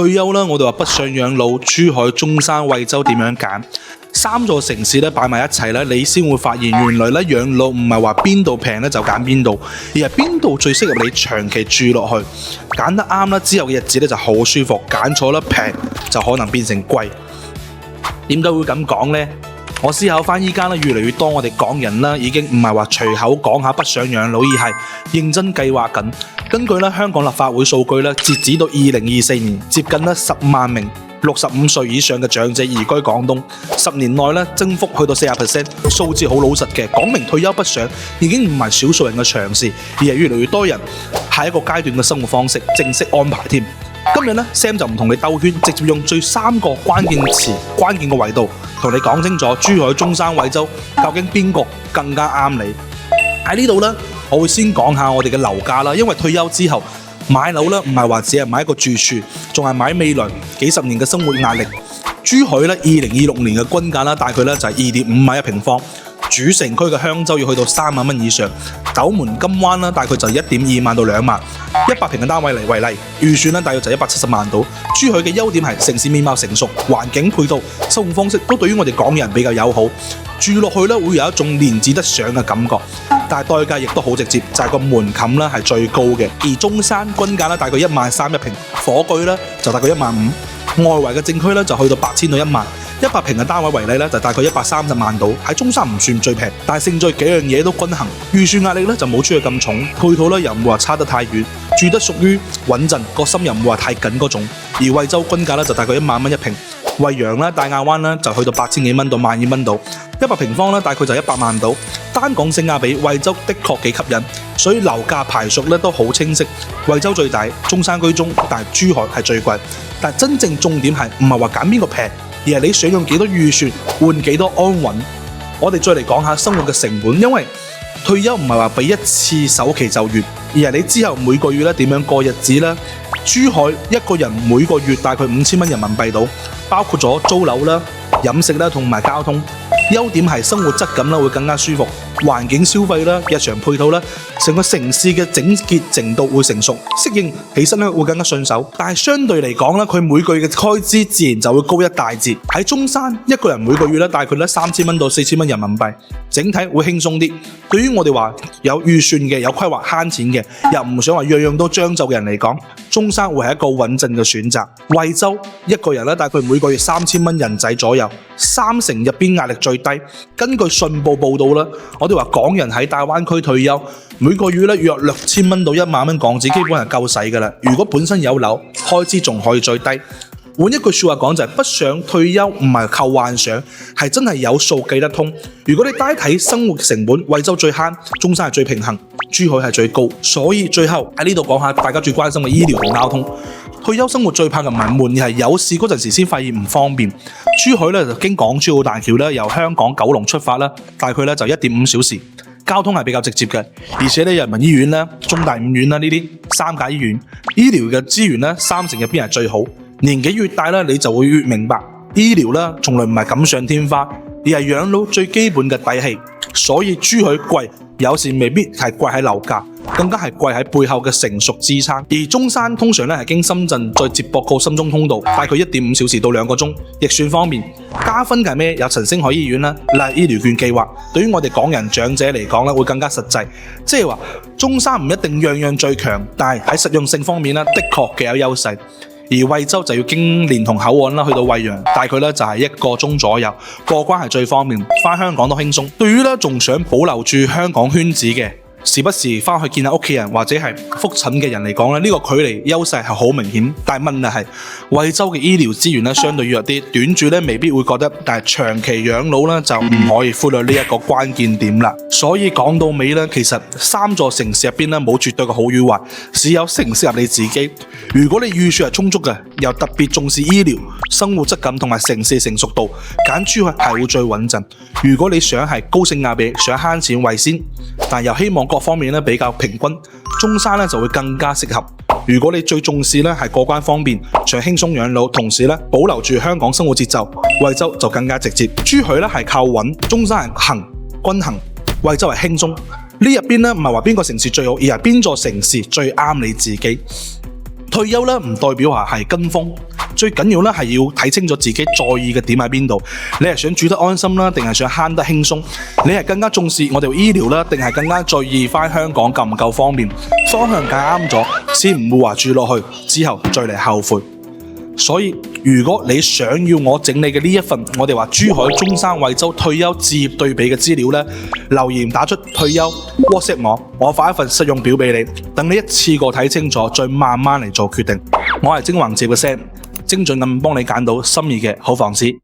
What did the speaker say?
退休啦，我哋話北上養老，珠海、中山、惠州點樣揀？三座城市咧擺埋一齊咧，你先會發現原來咧養老唔係話邊度平咧就揀邊度，而係邊度最適合你長期住落去。揀得啱啦，之後嘅日子咧就好舒服；揀錯啦，平就可能變成貴。點解會咁講呢？我思考翻依家咧，越嚟越多我哋港人啦，已經唔係話隨口講下北上養老，而係認真計劃緊。根據咧香港立法會數據咧，截止到2024年，接近咧10萬名65歲以上嘅長者移居廣東，10年內咧增幅去到40%，數字好老實嘅，講明退休北上已經唔係少數人嘅嘗試，而係越嚟越多人下一個階段嘅生活方式正式安排添。今日咧 Sam 就唔同你兜圈，直接用最3個關鍵詞、關鍵嘅維度同你講清楚珠海、中山、惠州究竟邊個更加啱你。喺呢度咧，我會先講下我哋嘅樓價啦，因為退休之後買樓咧唔係話只係買一個住處，仲係買未來幾十年嘅生活壓力。珠海咧2026年嘅均價啦，大概咧就係2.5萬一平方。主城區嘅香洲要去到3萬蚊以上，斗門金灣啦，大概就1.2萬到2萬，100平嘅單位嚟為例，預算咧大約就170萬到。珠海嘅優點係城市面貌成熟，環境配套、生活方式都對於我哋港人比較友好，住落去咧會有一種連接得上嘅感覺，但係代價亦都好直接，就係個門檻啦係最高嘅。而中山均價咧大概13000一平，火炬咧就大概15000，外圍嘅正區咧就去到8000到1萬。100平嘅單位為例咧，就大概130萬到。喺中山唔算最平，但係勝在幾樣嘢都均衡，預算壓力咧就冇出去咁重，配套咧又唔會話差得太遠，住得屬於穩陣，個心又唔會話太緊嗰種。而惠州均價咧就大概1萬蚊一平，惠陽啦、大亞灣啦就去到8000幾蚊到12000蚊到，100平方咧大概就100萬到。單講性價比，惠州的確幾吸引，所以樓價排序咧都好清晰。惠州最大，中山居中，但係珠海係最貴。但真正重點係唔係話揀邊個平，而係你想用幾多預算換幾多安穩。我哋再嚟講下生活嘅成本，因為退休唔係話俾一次首期就完，而係你之後每個月咧點樣過日子呢？珠海一個人每個月大概5000蚊人民幣到，包括咗租樓啦、飲食啦同埋交通。優點係生活質感啦會更加舒服，環境消費啦、日常配套啦，成個城市嘅整潔程度會成熟，適應起身咧會更加順手。但係相對嚟講咧，佢每個月嘅開支自然就會高一大截。喺中山一個人每個月咧大概咧3000蚊到4000蚊人民幣，整體會輕鬆啲。對於我哋話有預算嘅、有規劃慳錢嘅，又唔想話樣樣都將就嘅人嚟講，中山會係一個穩陣嘅選擇。惠州一個人咧大概每個月3000蚊人仔左右，3成入邊壓力最低。根據信報報道啦，我哋話港人喺大灣區退休，每個月咧約6000蚊到1萬蚊港紙，基本係夠使噶啦。如果本身有樓，開支仲可以最低。換一句說話講就係北上退休唔係靠幻想，係真係有數計得通。如果你單睇生活成本，惠州最慳，中山係最平衡，珠海係最高。所以最後喺呢度講下大家最關心嘅醫療同交通。退休生活最怕嘅唔係悶，而係有事嗰陣時先發現唔方便。珠海咧就經港珠澳大橋咧，由香港九龍出發啦，大概咧就1.5小時，交通係比較直接嘅。而且咧人民醫院咧、中大五院啦呢啲3甲醫院，醫療嘅資源咧3成入邊係最好。年紀越大咧，你就會越明白醫療咧從來唔係錦上添花，而係養老最基本嘅底氣。所以珠海貴，有時未必係貴喺樓價，更加係貴喺背後嘅成熟支撐。而中山通常咧係經深圳再接駁過深中通道，大概1.5小時到2個鐘。亦算方便。加分嘅係咩？有陳星海醫院啦、醫療券計劃，對於我哋港人長者嚟講咧會更加實際。即係話中山唔一定樣樣最強，但係喺實用性方面咧，的確嘅有優勢。而惠州就要經連同口岸啦，去到惠陽，大概咧就係1個鐘左右，過關係最方便，返香港都輕鬆。對於咧仲想保留住香港圈子嘅，時不時返去見下屋企人或者係覆診嘅人嚟講咧，呢個距離優勢係好明顯。但係問題係惠州嘅醫療資源咧相對弱啲，短住咧未必會覺得，但係長期養老咧就唔可以忽略呢一個關鍵點啦。所以講到尾咧，其實3座城市入邊咧冇絕對嘅好與壞，只有適唔適合你自己。如果你預算係充足嘅，又特別重視醫療、生活質感同埋城市成熟度，揀珠海係會最穩陣。如果你想係高性價比，想慳錢為先，但又希望各方面咧比較平均，中山咧就會更加適合。如果你最重視咧係過關方便，想輕鬆養老，同時咧保留住香港生活節奏，惠州就更加直接。珠海咧係靠穩，中山係行均衡，惠州係輕鬆。呢入邊咧唔係話邊個城市最好，而係邊座城市最啱你自己。退休咧唔代表話係跟風，最緊要咧係要睇清楚自己在意嘅點喺邊度。你係想住得安心啦，定係想慳得輕鬆？你係更加重視我哋醫療啦，定係更加在意翻香港夠唔夠方便？方向揀啱咗，先唔會話住落去之後再嚟後悔。所以如果你想要我整理嘅呢一份我哋話珠海、中山、惠州退休置業對比嘅資料呢，留言打出退休 WhatsApp 我發一份實用表俾你，等你一次過睇清楚，再慢慢嚟做決定。我係精華接嘅 Sam，精準咁幫你揀到心儀嘅好房子。